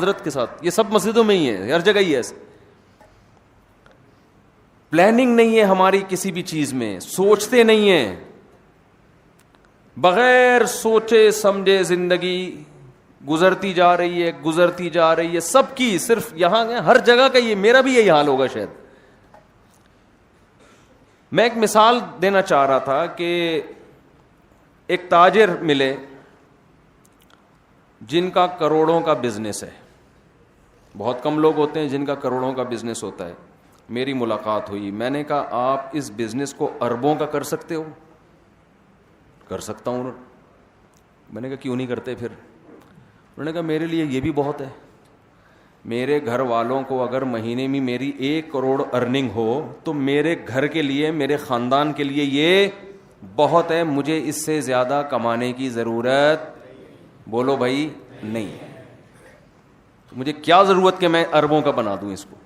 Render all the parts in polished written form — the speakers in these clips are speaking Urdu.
حضرت کے ساتھ. یہ سب مسجدوں میں ہی ہے, ہر جگہ ہی ہے ایسے. پلاننگ نہیں ہے ہماری کسی بھی چیز میں, سوچتے نہیں ہیں, بغیر سوچے سمجھے زندگی گزرتی جا رہی ہے سب کی. صرف یہاں ہر جگہ کا یہ, میرا بھی یہی حال ہوگا شاید. میں ایک مثال دینا چاہ رہا تھا کہ ایک تاجر ملے جن کا کروڑوں کا بزنس ہے. بہت کم لوگ ہوتے ہیں جن کا کروڑوں کا بزنس ہوتا ہے. میری ملاقات ہوئی, میں نے کہا آپ اس بزنس کو اربوں کا کر سکتے ہو؟ کر سکتا ہوں. میں نے کہا کیوں نہیں کرتے پھر؟ انہوں نے کہا میرے لیے یہ بھی بہت ہے. میرے گھر والوں کو اگر مہینے میں میری 1 کروڑ ارننگ ہو تو میرے گھر کے لیے, میرے خاندان کے لیے یہ بہت ہے. مجھے اس سے زیادہ کمانے کی ضرورت, بولو بھائی, نہیں. مجھے کیا ضرورت کہ میں اربوں کا بنا دوں اس کو؟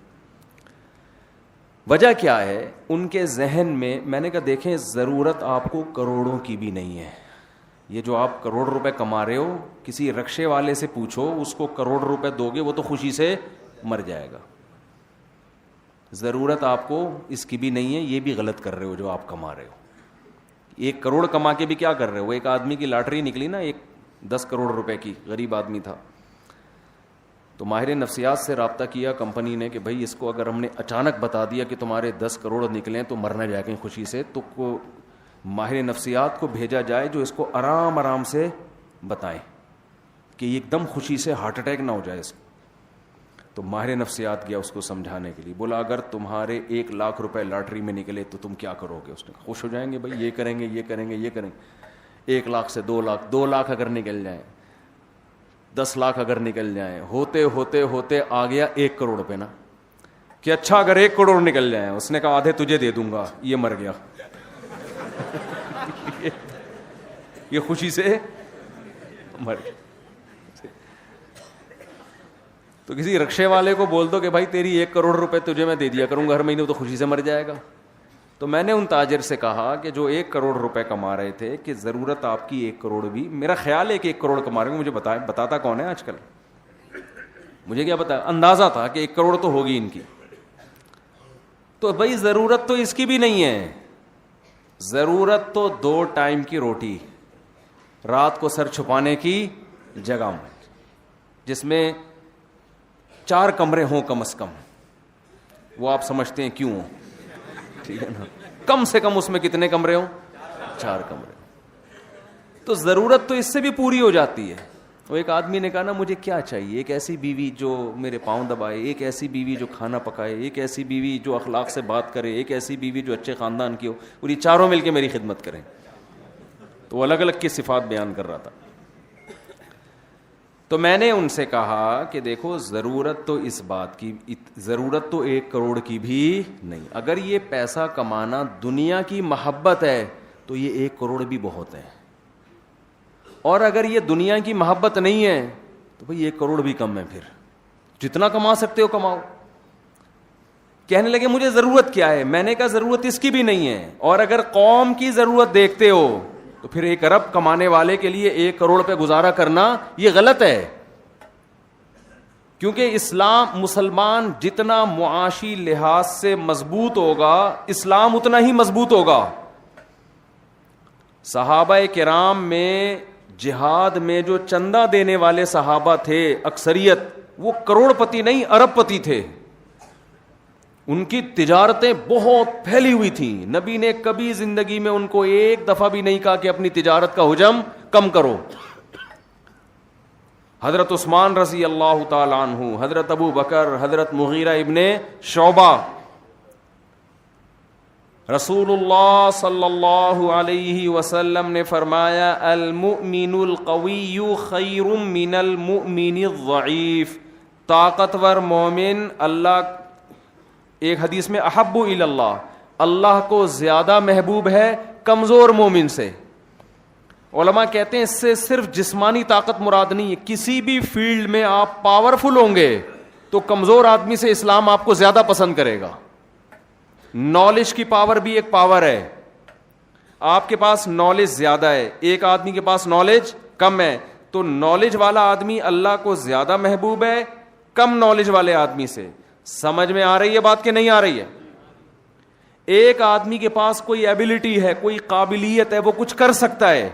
وجہ کیا ہے ان کے ذہن میں؟ میں نے کہا دیکھیں, ضرورت آپ کو کروڑوں کی بھی نہیں ہے. یہ جو آپ کروڑ روپے کما رہے ہو, کسی رکشے والے سے پوچھو, اس کو کروڑ روپے دو گے وہ تو خوشی سے مر جائے گا. ضرورت آپ کو اس کی بھی نہیں ہے. یہ بھی غلط کر رہے ہو جو آپ کما رہے ہو. 1 کروڑ کما کے بھی کیا کر رہے ہو؟ ایک آدمی کی لاٹری نکلی نا, 10 کروڑ روپے کی, غریب آدمی تھا, تو ماہر نفسیات سے رابطہ کیا کمپنی نے کہ بھائی اس کو اگر ہم نے اچانک بتا دیا کہ تمہارے 10 کروڑ نکلیں تو مرنا جائے گا خوشی سے, تو ماہر نفسیات کو بھیجا جائے جو اس کو آرام آرام سے بتائیں کہ یہ ایک دم خوشی سے ہارٹ اٹیک نہ ہو جائے اس کو. تو ماہر نفسیات گیا اس کو سمجھانے کے لیے, بولا اگر تمہارے 1 لاکھ روپے لاٹری میں نکلے تو تم کیا کرو گے؟ اس نے خوش ہو جائیں گے, بھائی یہ کریں گے, یہ کریں گے, یہ کریں گے. 1 لاکھ سے 2 لاکھ, 2 لاکھ اگر نکل جائیں, 10 لاکھ اگر نکل جائیں, ہوتے ہوتے ہوتے آ گیا 1 کروڑ روپے نا, کہ اچھا اگر 1 کروڑ نکل جائیں. اس نے کہا آدھے تجھے دے دوں گا. یہ مر گیا. یہ خوشی سے مر گیا. تو کسی رکشے والے کو بول دو کہ بھائی تیری 1 کروڑ روپے تجھے میں دے دیا کروں گا ہر مہینے, تو خوشی سے مر جائے گا. تو میں نے ان تاجر سے کہا کہ جو 1 کروڑ روپے کما رہے تھے کہ ضرورت آپ کی 1 کروڑ بھی, میرا خیال ہے کہ 1 کروڑ کما رہے ہیں, مجھے بتاتا کون ہے آج کل, مجھے کیا پتا, اندازہ تھا کہ 1 کروڑ تو ہوگی ان کی. تو بھائی ضرورت تو اس کی بھی نہیں ہے. ضرورت تو 2 ٹائم کی روٹی, رات کو سر چھپانے کی جگہ میں, جس میں 4 کمرے ہوں کم از کم. وہ آپ سمجھتے ہیں کیوں ہوں, ٹھیک ہے نا, کم سے کم اس میں کتنے کمرے ہوں؟ 4 کمرے. تو ضرورت تو اس سے بھی پوری ہو جاتی ہے. وہ ایک آدمی نے کہا نا مجھے کیا چاہیے, ایک ایسی بیوی جو میرے پاؤں دبائے, ایک ایسی بیوی جو کھانا پکائے, ایک ایسی بیوی جو اخلاق سے بات کرے, ایک ایسی بیوی جو اچھے خاندان کی ہو, اور یہ چاروں مل کے میری خدمت کریں. تو وہ الگ الگ کی صفات بیان کر رہا تھا. تو میں نے ان سے کہا کہ دیکھو ضرورت تو اس بات کی, ضرورت تو 1 کروڑ کی بھی نہیں. اگر یہ پیسہ کمانا دنیا کی محبت ہے تو یہ 1 کروڑ بھی بہت ہے, اور اگر یہ دنیا کی محبت نہیں ہے تو بھئی 1 کروڑ بھی کم ہے. پھر جتنا کما سکتے ہو کماؤ. کہنے لگے مجھے ضرورت کیا ہے؟ میں نے کہا ضرورت اس کی بھی نہیں ہے, اور اگر قوم کی ضرورت دیکھتے ہو تو پھر 1 ارب کمانے والے کے لیے 1 کروڑ پہ گزارا کرنا یہ غلط ہے. کیونکہ مسلمان جتنا معاشی لحاظ سے مضبوط ہوگا, اسلام اتنا ہی مضبوط ہوگا. صحابہ کرام میں جہاد میں جو چندہ دینے والے صحابہ تھے اکثریت, وہ کروڑ پتی نہیں ارب پتی تھے. ان کی تجارتیں بہت پھیلی ہوئی تھیں. نبی نے کبھی زندگی میں ان کو ایک دفعہ بھی نہیں کہا کہ اپنی تجارت کا حجم کم کرو. حضرت عثمان رضی اللہ تعالی عنہ, حضرت ابو بکر, حضرت مغیرہ ابن شعبہ, رسول اللہ صلی اللہ علیہ وسلم نے فرمایا المؤمن القوی خیر من المؤمن الضعیف. طاقتور مومن اللہ, ایک حدیث میں احب الی اللہ, اللہ کو زیادہ محبوب ہے کمزور مومن سے. علماء کہتے ہیں اس سے صرف جسمانی طاقت مراد نہیں ہے, کسی بھی فیلڈ میں آپ پاورفل ہوں گے تو کمزور آدمی سے اسلام آپ کو زیادہ پسند کرے گا. نالج کی پاور بھی ایک پاور ہے. آپ کے پاس نالج زیادہ ہے, ایک آدمی کے پاس نالج کم ہے, تو نالج والا آدمی اللہ کو زیادہ محبوب ہے کم نالج والے آدمی سے. سمجھ میں آ رہی ہے بات کہ نہیں آ رہی ہے؟ ایک آدمی کے پاس کوئی ایبلٹی ہے, کوئی قابلیت ہے, وہ کچھ کر سکتا ہے,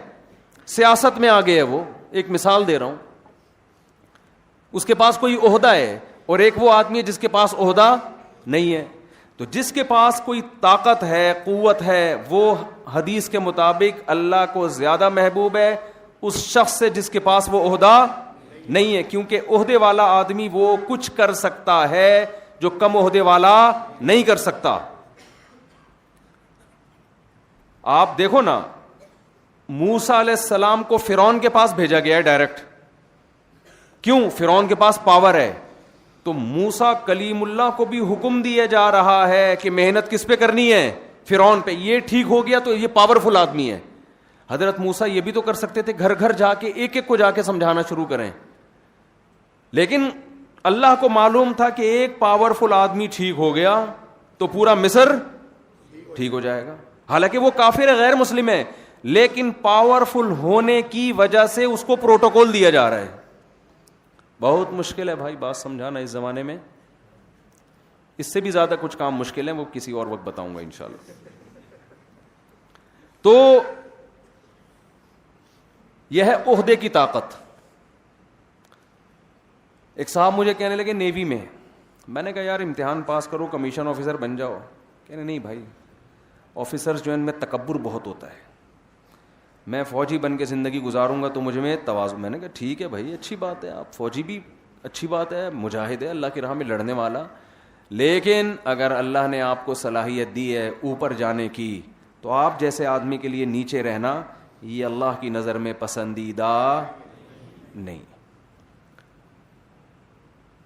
سیاست میں آگے ہے, وہ ایک مثال دے رہا ہوں, اس کے پاس کوئی عہدہ ہے, اور ایک وہ آدمی ہے جس کے پاس عہدہ نہیں ہے. تو جس کے پاس کوئی طاقت ہے, قوت ہے, وہ حدیث کے مطابق اللہ کو زیادہ محبوب ہے اس شخص سے جس کے پاس وہ عہدہ نہیں ہے, کیونکہ عہدے والا آدمی وہ کچھ کر سکتا ہے جو کم عہدے والا نہیں کر سکتا. آپ دیکھو نا, موسیٰ علیہ السلام کو فرعون کے پاس بھیجا گیا ہے ڈائریکٹ. کیوں؟ فرعون کے پاس پاور ہے. تو موسیٰ کلیم اللہ کو بھی حکم دیا جا رہا ہے کہ محنت کس پہ کرنی ہے؟ فرعون پہ. یہ ٹھیک ہو گیا تو یہ پاورفل آدمی ہے. حضرت موسیٰ یہ بھی تو کر سکتے تھے, گھر گھر جا کے ایک ایک کو جا کے سمجھانا شروع کریں, لیکن اللہ کو معلوم تھا کہ ایک پاورفل آدمی ٹھیک ہو گیا تو پورا مصر ٹھیک ہو جائے گا. حالانکہ وہ کافر ہے, غیر مسلم ہے, لیکن پاورفل ہونے کی وجہ سے اس کو پروٹوکول دیا جا رہا ہے. بہت مشکل ہے بھائی بات سمجھانا اس زمانے میں. اس سے بھی زیادہ کچھ کام مشکل ہے, وہ کسی اور وقت بتاؤں گا انشاءاللہ. تو یہ ہے عہدے کی طاقت. ایک صاحب مجھے کہنے لگے نیوی میں نے کہا یار امتحان پاس کرو, کمیشن آفیسر بن جاؤ. کہنے نہیں بھائی, آفیسرز جو ان میں تکبر بہت ہوتا ہے, میں فوجی بن کے زندگی گزاروں گا تو مجھ میں تواضع. میں نے کہا ٹھیک ہے بھائی, اچھی بات ہے, آپ فوجی بھی اچھی بات ہے, مجاہد ہے, اللہ کی راہ میں لڑنے والا, لیکن اگر اللہ نے آپ کو صلاحیت دی ہے اوپر جانے کی تو آپ جیسے آدمی کے لیے نیچے رہنا یہ اللہ کی نظر میں پسندیدہ نہیں.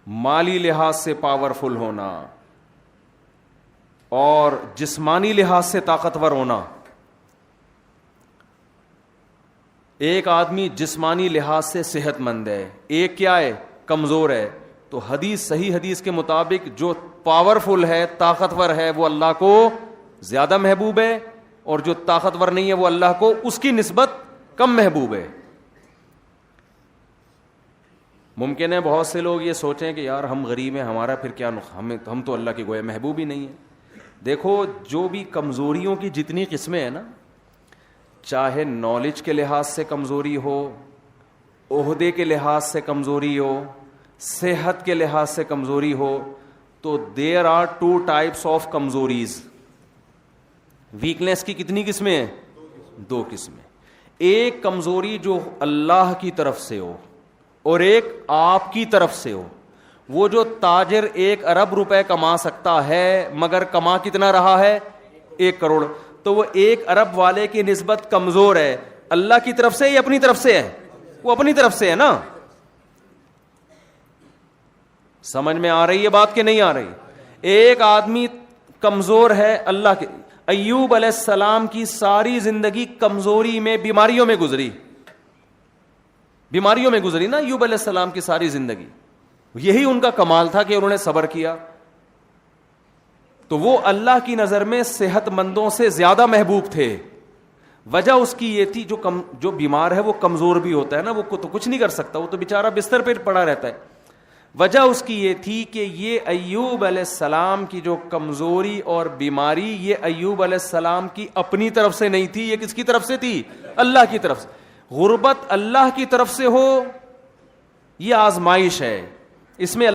مالی لحاظ سے پاورفل ہونا اور جسمانی لحاظ سے طاقتور ہونا. ایک آدمی جسمانی لحاظ سے صحت مند ہے, ایک کیا ہے؟ کمزور ہے. تو حدیث, صحیح حدیث کے مطابق جو پاورفل ہے, طاقتور ہے, وہ اللہ کو زیادہ محبوب ہے, اور جو طاقتور نہیں ہے وہ اللہ کو اس کی نسبت کم محبوب ہے. ممکن ہے بہت سے لوگ یہ سوچیں کہ یار ہم غریب ہیں, ہمارا پھر کیا ہم تو اللہ کے گویا محبوب ہی نہیں ہیں. دیکھو جو بھی کمزوریوں کی جتنی قسمیں ہیں نا, چاہے نالج کے لحاظ سے کمزوری ہو, عہدے کے لحاظ سے کمزوری ہو, صحت کے لحاظ سے کمزوری ہو, تو دیر آر 2 types آف کمزوریز. ویکنیس کی کتنی قسمیں ہیں؟ 2 قسمیں. ایک کمزوری جو اللہ کی طرف سے ہو اور ایک آپ کی طرف سے ہو. وہ جو تاجر 1 ارب روپے کما سکتا ہے مگر کما کتنا رہا ہے؟ 1 کروڑ. تو وہ 1 ارب والے کی نسبت کمزور ہے. اللہ کی طرف سے یا اپنی طرف سے ہے؟ وہ اپنی طرف سے ہے نا. سمجھ میں آ رہی ہے بات کہ نہیں آ رہی؟ ایک آدمی کمزور ہے اللہ کے. ایوب علیہ السلام کی ساری زندگی کمزوری میں, بیماریوں میں گزری. بیماریوں میں گزری نا ایوب علیہ السلام کی ساری زندگی. یہی ان کا کمال تھا کہ انہوں نے صبر کیا. تو وہ اللہ کی نظر میں صحت مندوں سے زیادہ محبوب تھے. وجہ اس کی یہ تھی, جو بیمار ہے وہ کمزور بھی ہوتا ہے نا, وہ تو کچھ نہیں کر سکتا, وہ تو بیچارہ بستر پہ پڑا رہتا ہے. وجہ اس کی یہ تھی کہ یہ ایوب علیہ السلام کی جو کمزوری اور بیماری, یہ ایوب علیہ السلام کی اپنی طرف سے نہیں تھی, یہ کس کی طرف سے تھی؟ اللہ کی طرف سے. غربت اللہ کی طرف سے ہو یہ آزمائش ہے, اس میں